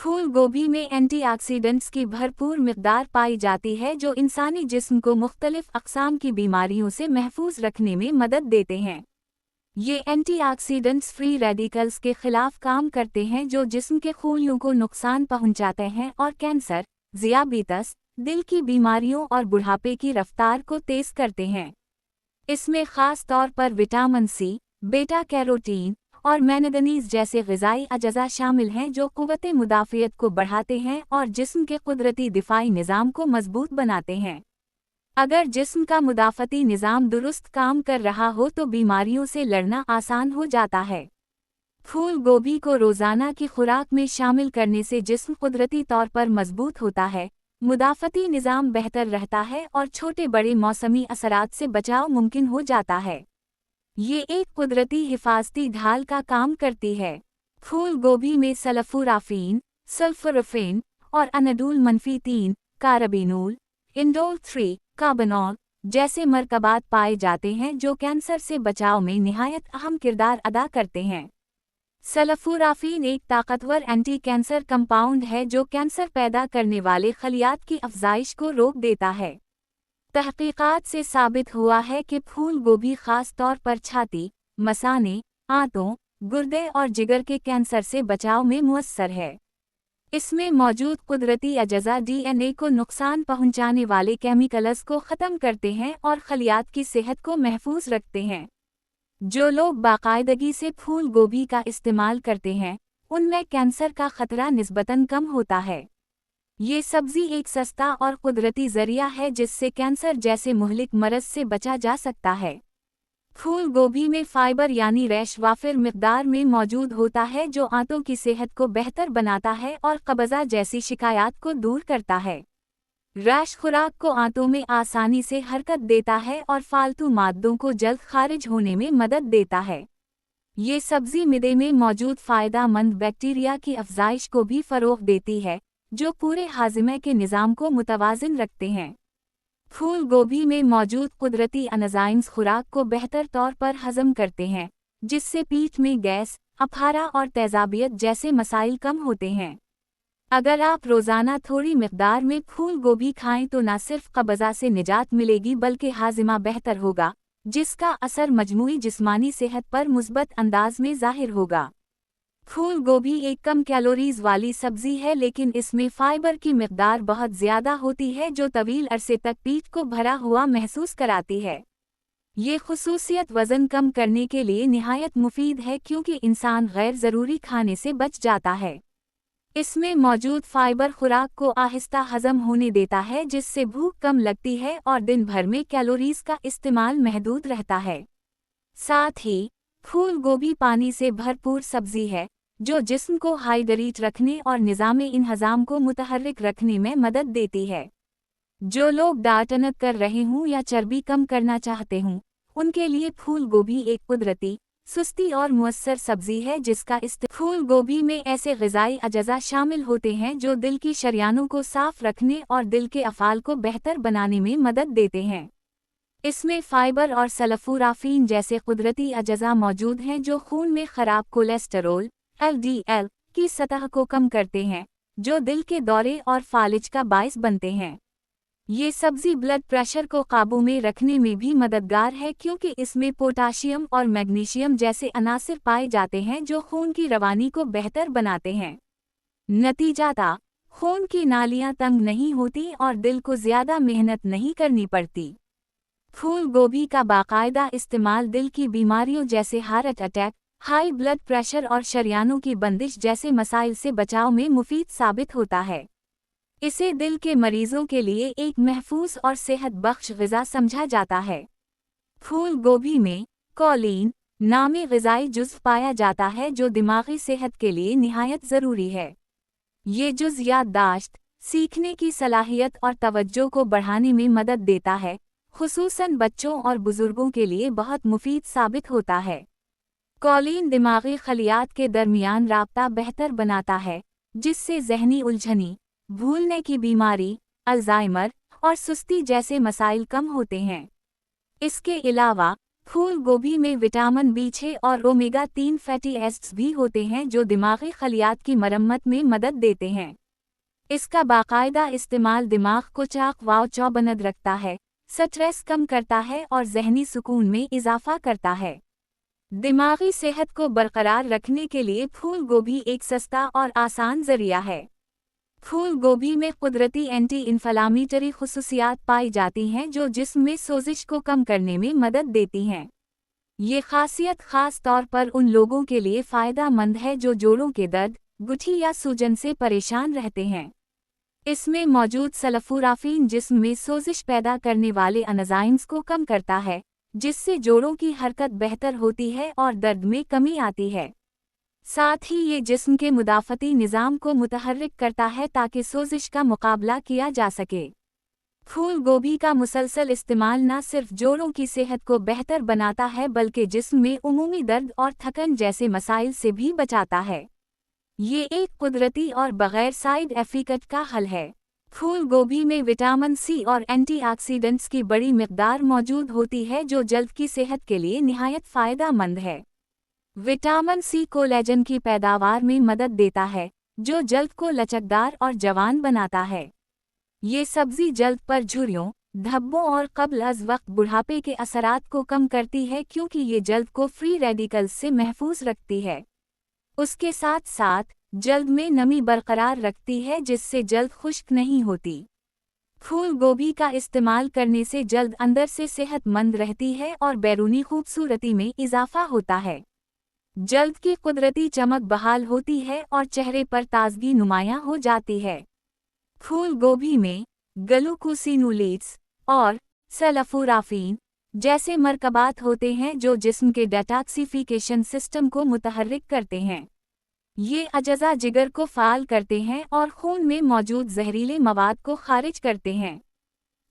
फूल गोभी में एंटीऑक्सीडेंट्स की भरपूर मिकदार पाई जाती है जो इंसानी जिस्म को मुख्तलिफ अक़साम की बीमारियों से महफूज रखने में मदद देते हैं। ये एंटीऑक्सीडेंट्स फ्री रेडिकल्स के खिलाफ काम करते हैं जो जिस्म के खूलियों को नुकसान पहुंचाते हैं और कैंसर, ज़ियाबीतस, दिल की बीमारियों और बुढ़ापे की रफ्तार को तेज़ करते हैं। इसमें ख़ास तौर पर विटामिन सी, बेटा कैरोटीन और मैंगनीज जैसे ग़िज़ाई अजज़ा शामिल हैं जो क़ुव्वत मुदाफ़ियत को बढ़ाते हैं और जिस्म के कुदरती दिफ़ाई निज़ाम को मज़बूत बनाते हैं। अगर जिस्म का मुदाफ़ती निज़ाम दुरुस्त काम कर रहा हो तो बीमारियों से लड़ना आसान हो जाता है। फूल गोभी को रोज़ाना की खुराक में शामिल करने से जिस्म कुदरती तौर पर मज़बूत होता है, मुदाफ़ती निज़ाम बेहतर रहता है और छोटे बड़े मौसमी असरात से बचाव मुमकिन हो जाता है। ये एक कुदरती हिफाजती ढाल का काम करती है। फूल गोभी में सल्फ़ोराफ़ीन, सल्फ़ोराफ़ेन और अनडूल -3, कार्बाइनोल, इंडोल 3, कार्बेनॉल जैसे मरकबात पाए जाते हैं जो कैंसर से बचाव में निहायत अहम किरदार अदा करते हैं। सल्फ़ोराफ़ीन एक ताकतवर एंटी कैंसर कंपाउंड है जो कैंसर पैदा करने वाले खलियात की अफ़ज़ाइश को रोक देता है। तहक़ीक़ात से साबित हुआ है कि फूल गोभी ख़ास तौर पर छाती, मसाने, आंतों, गुर्दे और जिगर के कैंसर से बचाव में मुअस्सर है। इसमें मौजूद कुदरती अजज़ा DNA को नुकसान पहुंचाने वाले केमिकल्स को ख़त्म करते हैं और खलियात की सेहत को महफूज रखते हैं। जो लोग बाकायदगी से फूल गोभी का इस्तेमाल करते हैं, उनमें कैंसर का ख़तरा निस्बतन कम होता है। ये सब्ज़ी एक सस्ता और कुदरती ज़रिया है जिससे कैंसर जैसे मुहलिक मरज़ से बचा जा सकता है। फूल गोभी में फ़ाइबर यानी रैश वाफिर मिक़दार में मौजूद होता है जो आंतों की सेहत को बेहतर बनाता है और कब्ज़ा जैसी शिकायत को दूर करता है। रैश खुराक को आंतों में आसानी से हरकत देता है और फालतू मादों को जल्द खारिज होने में मदद देता है। ये सब्ज़ी मिदे में मौजूद फ़ायदेमंद बैक्टीरिया की अफ़ज़ाइश को भी फ़रोग़ देती है, जो पूरे हाज़मे के निज़ाम को मुतवाज़िन रखते हैं। फूल गोभी में मौजूद कुदरती एंजाइम्स खुराक को बेहतर तौर पर हज़म करते हैं, जिससे पेट में गैस, अफारा और तेज़ाबियत जैसे मसाइल कम होते हैं। अगर आप रोज़ाना थोड़ी मिक़दार में फूल गोभी खाएं तो न सिर्फ कब्ज़ा से निजात मिलेगी बल्कि हाज़िमा बेहतर होगा, जिसका असर मजमूई जिस्मानी सेहत पर मुस्बत अंदाज में ज़ाहिर होगा। फूल गोभी एक कम कैलोरीज़ वाली सब्ज़ी है लेकिन इसमें फ़ाइबर की मिक़दार बहुत ज़्यादा होती है जो तवील अरसे तक पेट को भरा हुआ महसूस कराती है। ये ख़ुसूसियत वज़न कम करने के लिए निहायत मुफीद है क्योंकि इंसान गैर ज़रूरी खाने से बच जाता है। इसमें मौजूद फ़ाइबर खुराक को आहिस्ता हज़म होने देता है जिससे भूख कम लगती है और दिन भर में कैलोरीज़ का इस्तेमाल महदूद रहता है। साथ ही फूल गोभी पानी से भरपूर सब्ज़ी है, जो जिस्म को हाइड्रेट रखने और निज़ामे इन्हज़ाम को मुतहर्रिक रखने में मदद देती है। जो लोग डाइट कर रहे हों या चर्बी कम करना चाहते हों, उनके लिए फूल गोभी एक कुदरती, सुस्ती और मुअस्सर सब्ज़ी है जिसका फूल गोभी में ऐसे ग़िज़ाई अजज़ा शामिल होते हैं जो दिल की शरियानों को साफ़ रखने और दिल के अफ़ाल को बेहतर बनाने में मदद देते हैं। इसमें फ़ाइबर और सल्फ़ोराफ़ीन जैसे कुदरती अजज़ा मौजूद हैं जो खून में ख़राब कोलेस्टेरोल LDL की सतह को कम करते हैं, जो दिल के दौरे और फालिज का बाइस बनते हैं। ये सब्ज़ी ब्लड प्रेशर को काबू में रखने में भी मददगार है क्योंकि इसमें पोटाशियम और मैग्नीशियम जैसे अनासिर पाए जाते हैं जो खून की रवानी को बेहतर बनाते हैं। नतीजाता, खून की नालियाँ तंग नहीं होती और दिल को ज़्यादा मेहनत नहीं करनी पड़ती। फूल गोभी का बाकायदा इस्तेमाल दिल की बीमारियों जैसे heart attack, high blood pressure और शरियानों की बंदिश जैसे मसाइल से बचाव में मुफीद साबित होता है। इसे दिल के मरीजों के लिए एक महफूज और सेहत बख्श ग़िज़ा समझा जाता है। फूल गोभी में कॉलिन नामी ग़िज़ाई जुज़्व पाया जाता है जो दिमागी सेहत के लिए निहायत ज़रूरी है। ये जुज़्व याददाश्त, सीखने की सलाहियत और तवज्जो को बढ़ाने में मदद देता है, ख़ुसूसन बच्चों और बुज़ुर्गों के लिए बहुत मुफीद साबित होता है। कॉलिन दिमागी खलियात के दरमियान राब्ता बेहतर बनाता है, जिससे ज़हनी उलझनी, भूलने की बीमारी, अल्ज़ाइमर और सुस्ती जैसे मसाइल कम होते हैं। इसके अलावा फूल गोभी में विटामिन B6 और ओमेगा 3 फैटी एसिड्स भी होते हैं जो दिमागी खलियात की मरम्मत में मदद देते हैं। इसका बाकायदा इस्तेमाल दिमाग को चाक व चौबन्द रखता है, स्ट्रेस कम करता है और ज़हनी सुकून में इजाफा करता है। दिमागी सेहत को बरकरार रखने के लिए फूल गोभी एक सस्ता और आसान ज़रिया है। फूल गोभी में कुदरती एंटी इन्फ्लामेटरी खुसूसियात पाई जाती हैं जो जिस्म में सोजिश को कम करने में मदद देती हैं। ये खासियत खास तौर पर उन लोगों के लिए फ़ायदा मंद है जो जोड़ों के दर्द, गुठी या सूजन से परेशान रहते हैं। इसमें मौजूद सल्फोराफीन जिस्म में सोजिश पैदा करने वाले एंजाइम्स को कम करता है, जिससे जोड़ों की हरकत बेहतर होती है और दर्द में कमी आती है। साथ ही ये जिस्म के मुदाफ़ती निज़ाम को मुतहर्रिक करता है ताकि सोजिश का मुकाबला किया जा सके। फूल गोभी का मुसलसल इस्तेमाल न सिर्फ जोड़ों की सेहत को बेहतर बनाता है बल्कि जिस्म में उमूमी दर्द और थकन जैसे मसाइल से भी बचाता है। ये एक कुदरती और बग़ैर साइड इफ़ेक्ट का हल है। फूल गोभी में विटामिन C और एंटीऑक्सीडेंट्स की बड़ी मिक़दार मौजूद होती है जो जल्द की सेहत के लिए निहायत फ़ायदा मंद है। विटामिन C कोलेजन की पैदावार में मदद देता है, जो जल्द को लचकदार और जवान बनाता है। ये सब्ज़ी जल्द पर झुर्रियों, धब्बों और क़ब्ल अज़ वक्त बुढ़ापे के असरात को कम करती है क्योंकि ये जल्द को फ्री रेडिकल्स से महफूज रखती है। उसके साथ साथ जल्द में नमी बरकरार रखती है जिससे जल्द खुश्क नहीं होती। फूल गोभी का इस्तेमाल करने से जल्द अंदर से सेहतमंद रहती है और बैरूनी खूबसूरती में इजाफा होता है। जल्द की कुदरती चमक बहाल होती है और चेहरे पर ताजगी नुमायां हो जाती है। फूल गोभी में ग्लूकोसिनोलेट्स और सल्फोराफीन जैसे मरकबात होते हैं जो जिस्म के डेटॉक्सिफिकेशन सिस्टम को मुतहर्रिक करते हैं। ये अजज़ा जिगर को फ़ाल करते हैं और खून में मौजूद जहरीले मवाद को खारिज करते हैं।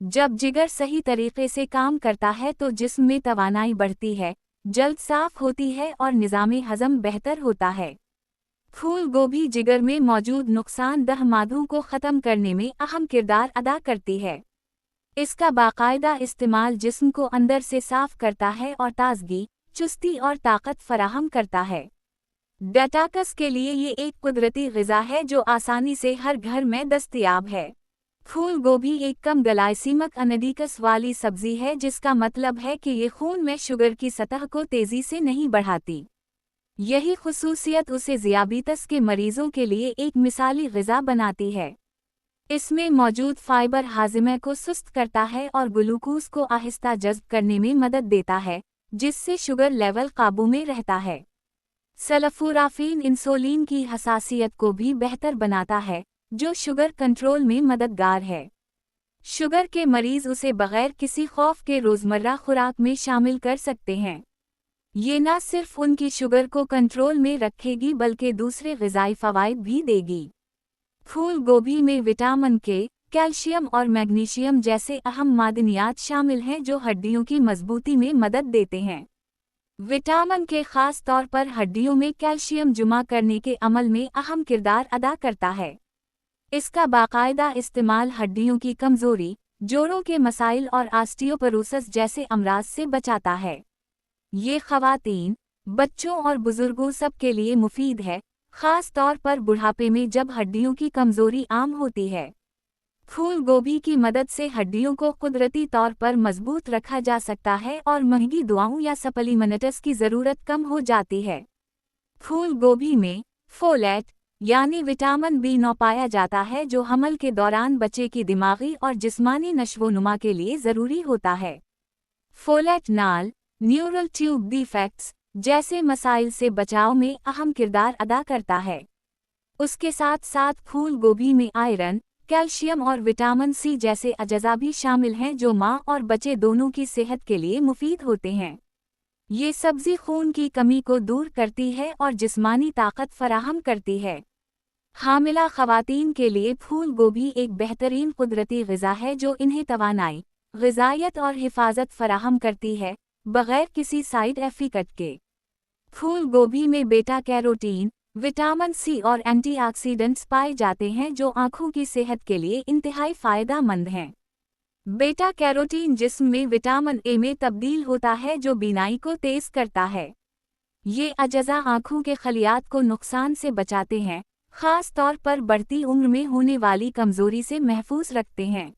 जब जिगर सही तरीके से काम करता है तो जिस्म में तवानाई बढ़ती है, जल्द साफ होती है और निज़ाम हज़म बेहतर होता है। फूल गोभी जिगर में मौजूद नुकसानदह मादों को ख़त्म करने में अहम किरदार अदा करती है। इसका बाकायदा इस्तेमाल जिस्म को अंदर से साफ करता है और ताजगी, चुस्ती और ताकत फराहम करता है। डेटॉक्स के लिए ये एक कुदरती ग़िज़ा है जो आसानी से हर घर में दस्तयाब है। फूल गोभी एक कम ग्लाइसीमिक अनडीकस वाली सब्ज़ी है जिसका मतलब है कि ये खून में शुगर की सतह को तेज़ी से नहीं बढ़ाती। यही खुसूसियत उसे ज़ियाबीतस के मरीज़ों के लिए एक मिसाली ग़िज़ा बनाती है। इसमें मौजूद फ़ाइबर हाज़मे को सुस्त करता है और ग्लूकोज़ को आहिस्ता जज़्ब करने में मदद देता है, जिससे शुगर लेवल काबू में रहता है। सल्फोराफीन इंसुलिन की हसासियत को भी बेहतर बनाता है, जो शुगर कंट्रोल में मददगार है। शुगर के मरीज़ उसे बग़ैर किसी खौफ के रोज़मर्रा खुराक में शामिल कर सकते हैं। ये न सिर्फ उनकी शुगर को कंट्रोल में रखेगी बल्कि दूसरे ग़िज़ाई फ़वाइद भी देगी। फूल गोभी में विटामिन K, कैल्शियम और मैग्नीशियम जैसे अहम मादनियात शामिल हैं जो हड्डियों की मजबूती में मदद देते हैं। विटामिन K ख़ास तौर पर हड्डियों में कैल्शियम जमा करने के अमल में अहम किरदार अदा करता है। इसका बाकायदा इस्तेमाल हड्डियों की कमज़ोरी, जोड़ों के मसाइल और ऑस्टियोपोरोसिस जैसे अमराज से बचाता है। ये ख़वातीन, बच्चों और बुज़ुर्गों सब के लिए मुफीद है, ख़ास तौर पर बुढ़ापे में जब हड्डियों की कमज़ोरी आम होती है। फूल गोभी की मदद से हड्डियों को कुदरती तौर पर मजबूत रखा जा सकता है और महंगी दवाओं या सप्लीमेंट्स की ज़रूरत कम हो जाती है। फूल गोभी में फोलेट यानी विटामिन B9 पाया जाता है जो हमल के दौरान बच्चे की दिमागी और जिस्मानी नशोनुमा के लिए ज़रूरी होता है। फोलेट नाल, न्यूरल ट्यूब डिफेक्ट्स जैसे मसाइल से बचाव में अहम किरदार अदा करता है। उसके साथ साथ फूल गोभी में आयरन, कैल्शियम और विटामिन C जैसे अजज़ा भी शामिल हैं जो माँ और बच्चे दोनों की सेहत के लिए मुफीद होते हैं। ये सब्ज़ी खून की कमी को दूर करती है और जिस्मानी ताकत फराहम करती है। हामिला ख़वातीन के लिए फूल गोभी एक बेहतरीन कुदरती ग़िज़ा है जो इन्हें तवानाई, ग़िज़ायत और हिफाजत फराहम करती है, बग़ैर किसी साइड इफ़ेक्ट के। फूल गोभी में बेटा कैरोटीन, विटामिन C और एंटीऑक्सीडेंट्स पाए जाते हैं जो आँखों की सेहत के लिए इंतहाई फ़ायदा मंद हैं। बीटा कैरोटीन जिस्म में विटामिन ए में तब्दील होता है जो बीनाई को तेज करता है। ये अजज़ा आँखों के खलियात को नुकसान से बचाते हैं, ख़ास तौर पर बढ़ती उम्र में होने वाली कमज़ोरी से महफूज रखते हैं।